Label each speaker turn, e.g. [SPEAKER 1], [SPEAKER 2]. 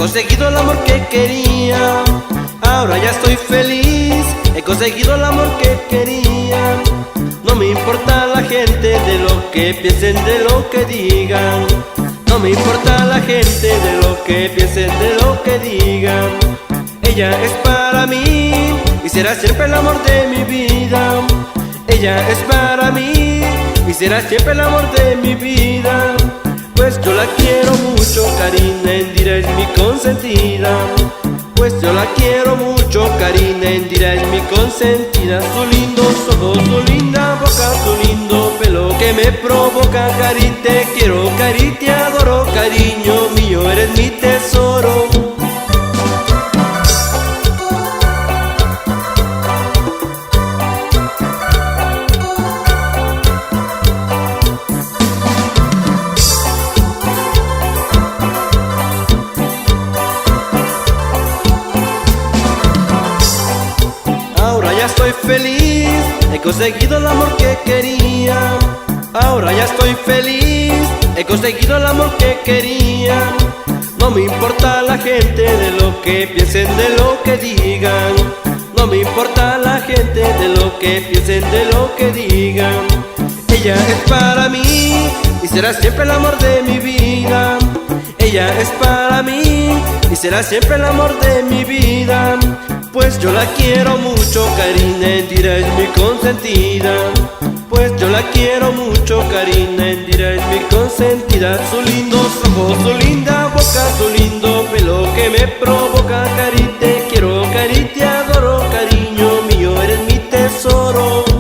[SPEAKER 1] conseguido el amor que quería. Ahora ya estoy feliz, he conseguido el amor que quería. No me importa la gente de lo que piensen, de lo que digan. No me importa la gente de lo que piensen, de lo que digan. Ella es para mí y será siempre el amor de mi vida. Ella es para mí y será siempre el amor de mi vida. Pues yo la quiero mucho, Karina Indira es mi consentida. Pues yo la quiero mucho, Karina Indira es mi consentida. Su lindos ojos, su linda boca, su lindo pelo que me provoca. Cari, te quiero, Cari, te adoro, cariño mío, eres mi tesoro. Ahora ya estoy feliz, he conseguido el amor que quería. Ahora ya estoy feliz, he conseguido el amor que quería. No me importa la gente de lo que piensen, de lo que digan. No me importa la gente de lo que piensen, de lo que digan. Ella es para mí y será siempre el amor de mi vida. Ella es para mí y será siempre el amor de mi vida. Pues yo la quiero mucho, Karina Indira es mi consentida. Pues yo la quiero mucho, Karina Indira es mi consentida. Su lindos ojos, su linda boca, su lindo pelo que me provoca. Cari, te quiero, Cari, te adoro, cariño mío, eres mi tesoro.